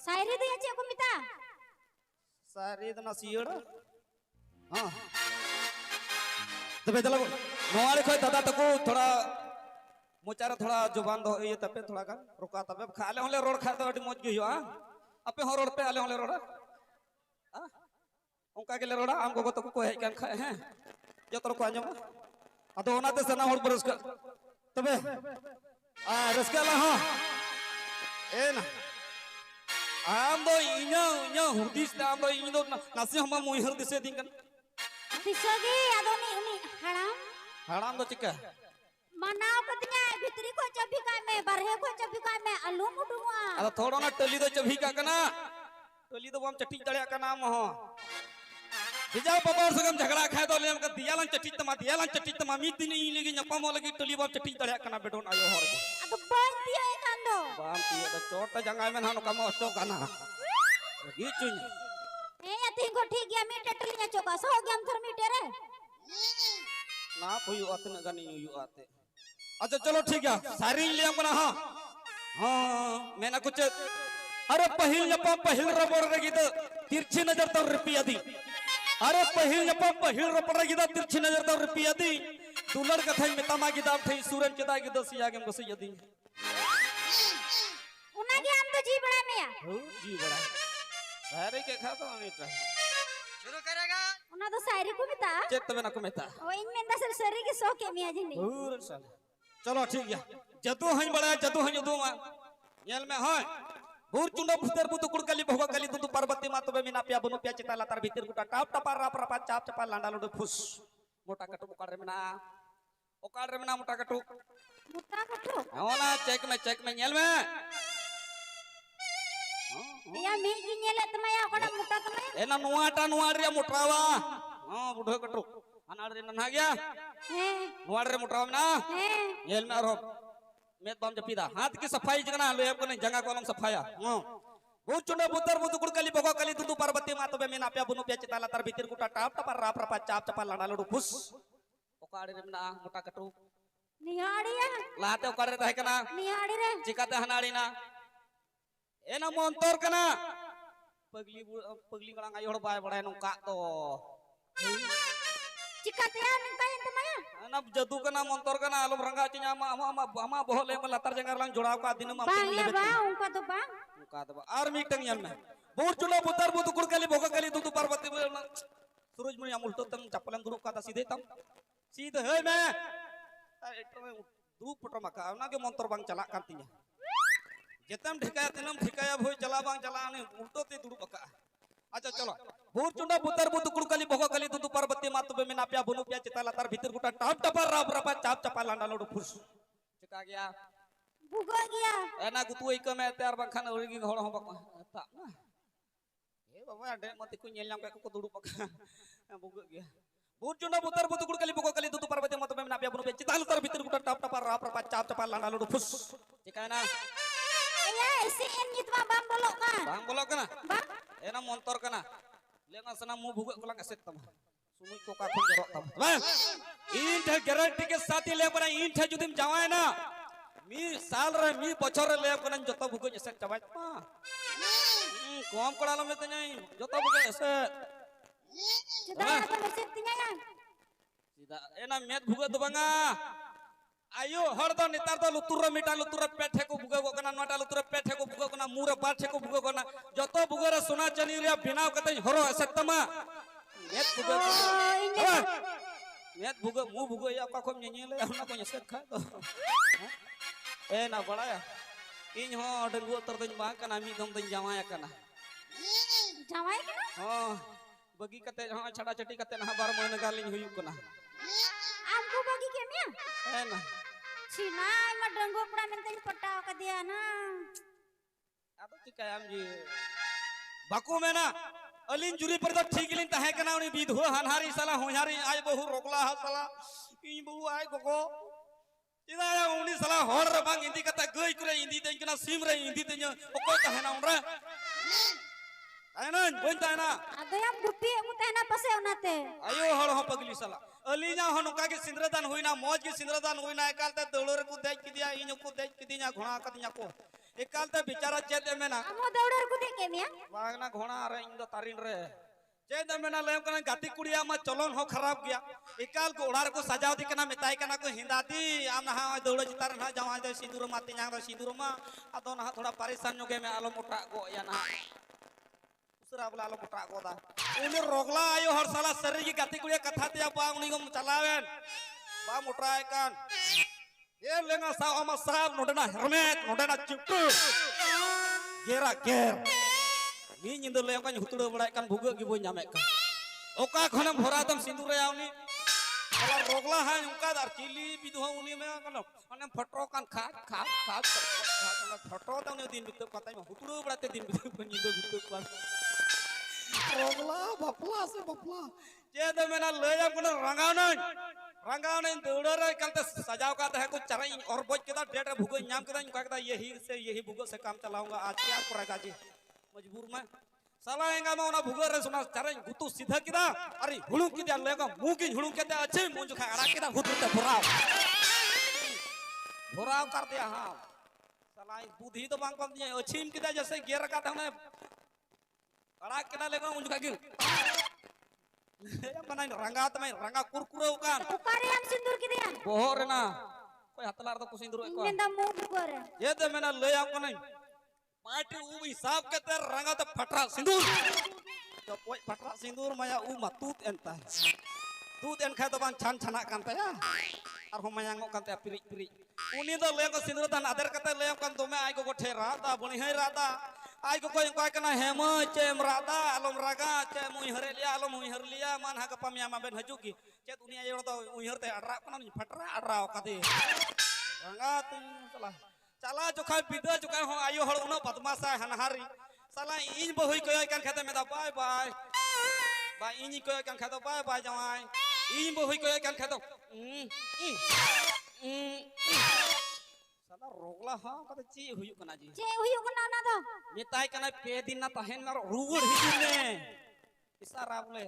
शायरी दे चे को मिता सारी तो ना सियड़ हाँ तबे चलो नवाले खोई दादा तको थोड़ा मोचारा थोड़ा जुबान दो ये तबे थोड़ा का रुका तबे खाले होले रोड खा तो अटी मौज गई हो अपे हो रोड पे आले होले रोड उनका के ले रोड आम को तो को है kan खाए हैं जो तो को आजम अतो ओनाते सना होड़ बरस का तबे रसका ला हां ए ना आम दो इन्या हुदिस आम दो इन दो नासी हम मुई हर दिसे दिन kan दिसोगी आदोनी उनी हराम दो चिका मनाव कतnya भितरी को चबी का में बरहे को चबी का में अलू मुडुआ अरे थोड़ा ना टली दो चबी का कना टली दो हम चट्टी दड़िया का नाम हो बिजाव बाबा सगम झगड़ा खाए दो ले हम का दियालन चट्टी तमा मी दिन ई लगी नपा मो लगी टली बाप चट्टी दड़िया कना बेडोन आयो हर अतो बन दियो ए कांदो बाम तिया द चोट जंगाय में हानो कम अष्टो कना गीचुन ए अति को ठीक गया मी टटलिया चोका सो गया हम थर्मीटर है ना कोई अतन गनी यू आते अच्छा चलो ठीक है सारी ले हम ना हां मैंने कुछ अरे पहिल नपा पहिल रबड़ रगी तो तिरछी नजर तो रुपया दी अरे पहिल नपा पहिल रबड़ रगी तो तिरछी नजर तो रुपया दी दुलड़ कथई में तमा की दाम थई सूरज के दाई के दसिया के बस यदी उना के हम तो जी बड़ा में हो जी बड़ा सारे के खाता मीटर शुरू करेगा उना तो शायरी को मिता चेत में ना कुमेता ओ इन में दसर सरी के सो के मिया जी नहीं पूरा साल चलो ठीक है जदू हन बड़ा जदू हन जदू येल में है भूर चुंडा भूतर बुत कुड़कली भोगा कली तू पार्वती मातो बे मिना पिया बनु पिया चिताला तार भीतर गुटा टाप टपा राप रपा चाप चपा लांडा लोड फुस मोटा कटु ओकाड़ रे मना मोटा कटु मुत्रा कटो होना चेक में येल में या मी गिनेले तमया ओकड़ा मुटा तमया एना नुआटा रे मोटरावा हां बुढो कटु अनाड़ रे नन्हा गया है नुआड़ रे मोटरावा ना है येल में आरो मेत बम जपीदा हाथ की सफाई जगना लो को नहीं जंगा कोलम सफाया हां भूत चुंडा बुतर बुत कुड़कली भोगा कली तू पार्वती मातो बे मीना पिया बुनु पिया चिताला तार भीतर गुटा टाप टपा राप रपा चाप चपा लांडा लोड फुस ओकाड़ रे मना मोटा कटु निहाड़िया लाते ओकाड़ रे तहे कना निहाड़ी रे चिकाते हनाड़ी ना एना मोंतोर कना पगली गड़ांग आयो बाय बड़ाय नोका तो चिकाते निकाय तमया ना जदू कना मोंतोर कना आलम रंगा चिया मा बहले में लतार जंगार लांग जोड़ाव का दिन मा बांग ले बा उनका तो बांग उनका तो आर मीटिंग यन में बोर चुलो बुतर बुत कुड़कली भोगा कली तू पार्वती सूरज मुनि अमुल्टो तम चप्पलन दुरु का सीधे तम सीधे हे मैं दू पटो मका ना के मोंतोर बांग चला कान तिया जेतम ठिकाया तिनम ठिकाया भोय चला बांग चला ने उल्टो ते दुरु बका अच्छा चलो भूर चुंडा बुतर बुत कुड़कली भोगा कली तू पार्वती मातो बे मिना पिया बुनु पिया चिताला तार भीतर गुटा टाप टपा राप रपा चाप चपा लांडा लोड फुस चिका गया भुगा गया एना गुतु इक में तैयार बखान ओरगी होड़ हो बका ता ना ए बाबा डे मत को नेल नाम को दुरु बका भुगा गया भूर चुंडा बुतर बुत कुड़कली भोगा कली तू पार्वती मातो बे मिना पिया बुनु पिया चिताला तार भीतर गुटा टाप टपा राप रपा चाप चपा लांडा लोड फुस चिका ना या ऐसे इन नितवा बांग बोलो कना बांग एना मोंतर कना लेना सना मु भुग कोला कसेत तम सुमुई को का खन जरो तम बे इन थे गारंटी के साथ ले बना इन थे जुदिम जावाय ना मी साल रे मी बछर ले बना जतो भुग जसे चबाय मा कम कोला में त नहीं जतो भुग जसे चिदा तो मेसे तिnya ya सीधा एना मेत भुग दबंगा आयो हर दो नितार दो लुतुर मिटा लुतुर पेठे को भुग को कना नोटा लुतुर पेठे को भुग कोना मुर बाठे को भुग कोना जतो भुग रे सोना चनी रे बिनाव कते हरो असतमा मेत भुग मेत भुग मु भुग या का खम नेले हमना को यसे खा तो ए ना बड़ाया इन हो डंगु तर दिन बा कना मी दम दिन जावाया कना जावाय के हां बगी कते हां छड़ा छटी कते ना बार मन गालिन हुयु कना हमको बगी के मिया ए ना छिना म डंगो पड़ा में तन पटाव का दिया ना अब चिका हम जी बाकू में ना अलिन जुरी पर तो ठीक लिन तहे कना उनी विध हो हनहारी साला होहारी आय बहु रोकला ह साला ई बहु आय गोगो इदा उनी साला होड़ रे बांग इंदी कता गई करे इंदी तन कना सिम रे इंदी तन ओको तहे ना उनरा आयनन बोन ताना अगयम गुप्पी मुतना पसे उनाते आयो हड़ हो पगली साला अलीना हनुका के सिंद्रदान होइना मौज के सिंद्रदान होइना एकाल त दौड़र को देख के दिया इन को देख के दिया घोड़ा का दिया को एकालते बिचारा चेत मेना आमो दौड़र कुदे के मिया बागना घोड़ा रे इन दो तारिन रे चेत मेना लेम कना गाती कुड़िया मा चलन हो खराब गया एकाल को ओड़ार को सजाव दी कना मिताई कना को हिंदाती आम ना दौड़ चितार ना जवा दे सिंदूर माती न्याग दो सिंदूर मा अदो ना थोड़ा परेशान जोगे में आलो मोटा गो या ना उसरा बला आलो मोटा गो दा उनी रोगला आयो हर साला शरीर की गाती कुड़िया कथा दिया बा उनी को चलावेन बा मोटा कान ये लेंगा सा अमा साहब नोडना हेरमेट नोडना चिपटू गेरा गेर नी निंदो लेम कान हुतुड़ बड़ाय कान भुग गी बोय नामे का ओका खनम भरा दम सिंदूर आवनी साला रोगला है उनका दार चिली बिदुहा उनी में कान अने फटरो कान खा खा खा फटरो तने दिन बित कतै में हुतुड़ बड़ाते दिन बित निंदो बित कान रोगला बपला से बपला जे दे मेना लेम कोन रंगाव नहीं दौड़र कलते सजाव का है कुछ चराई और बोझ के डेट भूगो नाम के कहता यही भूगो से काम चलाऊंगा आज क्या करेगा जी मजबूर में साला एंगा में ओना भूगो रे सुना चराई गुतु सीधा किदा अरे हुणु किदा लेगा मुंह की हुणु के अच्छे मुंह जो खा अड़ा किदा हुतुते भुराव कर दिया हां साला बुद्धि तो बांग पम दिया अच्छीम किदा जैसे गियर का था ने अड़ा किदा लेगा मुंह जो खा गिर mana rangga tamai rangga kurkure ukan ukare am sindur kidia bohor na koy hatlar to sindur ko menda mu bukore ye de mena le am ko nai party उ हिसाब के ते रंगा तो फटरा सिंदूर तो कोई फटरा सिंदूर माया उ मतूत एंता है तूत एन खाय तो बान छान छाना कांता या और हम मायांगो कांता पिरि पिरि उनी तो ले को सिंदूर दान आदर कते ले कान तो मैं आई को ठेरा ता बणी है राता आई को कोई कोई कना हेम चेम राता आलम रागा चे मुई हरे लिया आलम मुई हर लिया मान हा गपा मिया मा बेन हजुकी चे दुनिया ये तो मुई हरते अडरा कना फटरा अडरा कते रंगा तुम चला चला जोखा बिदा जोखा हो आयो हळ उनो बदमाशा हनहारी साला इन बहुई कोय कान खेते में दा बाय बाय बा इन कोय कान खेतो बाय बाय जवाई इन बहुई कोय कान खेतो साला रोगला हा कते ची हुयु कना जी चे हुयु कना ना दो मिताई कना पे दिन ना तहेन ना रुगड़ हिजु ने इशारा बोले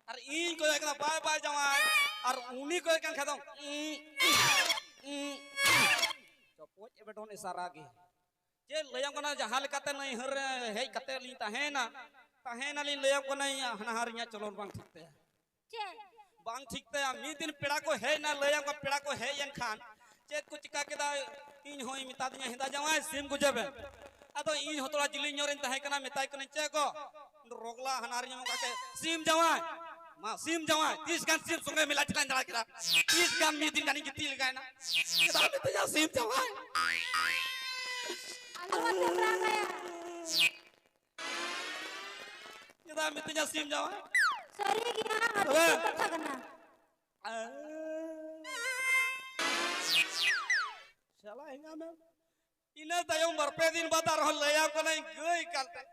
अरे इन कोय कना बाय बाय जवाई और उनी कोय कान खेतो पोच बेटोन इशारा के जे लयम कना जहां लेकाते नहीं हर हे कते ली तहेना ली लयम कना हनहारिया चलोन बांग ठीकते चे बांग ठीकते मी दिन पेड़ा को है ना लयम का पेड़ा को है यन खान चे कुछ का केदा इन होई मिता दिया हिंदा जवाय सिम गुजबे अदो इन होतोला जिली ñoren तहे कना मिताई कने चे को रोगला हनहारिया का के सिम जवाय मा सिम जवाय 30 गान सिम संगे मिला चलान जड़ा केरा 30 गान मी दिन गानी किती लगाय ना केदा मिते जा सिम जवाय अलवा तेरा गया केदा मिते जा सिम जवाय सरी गया हाथ कथा करना चला हिंगा में इने तयो मरपे दिन बता रहल लया को नहीं गई कालते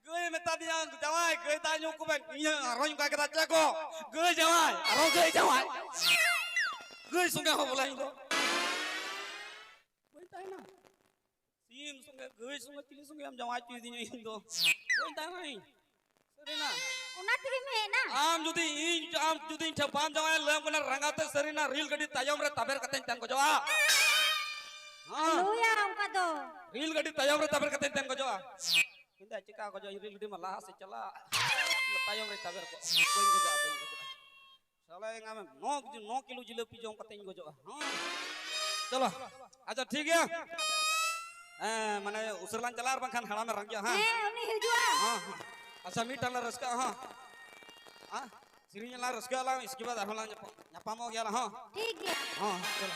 गई में तादिया जवाय गई तायो को रोई का केदा चको गई जवाय रो गई जवाय गई संगे हो बोलाई दो कोई ताई ना सीम संगे गई संगे चिली संगे हम जवाय ती दिन इन दो कोई ताई नहीं सरीना उनात्री में ना आम जुदी इन ठपाम जवाय लेम को रंगाते सरीना रील गडी तायम रे तबेर कते तन को जवा हां लोया उनका दो रील गडी तायम रे तबेर कते तन को जवा हिंदा चिका को जो रील गडी में लाहा से चला तायम रे तबेर को बोइन को जा साला एंगा में 9 किलो जिलेबी जो कते को जवा हां चलो अच्छा ठीक है माने उसरलान चलार बंखान हड़ा में रंग गया हां उन्हें हिजुआ हां अच्छा मीठा ला रसका हां हां सिरिन ला रसका ला इसके बाद हला न्यापाम हो गया हां ठीक है हां चलो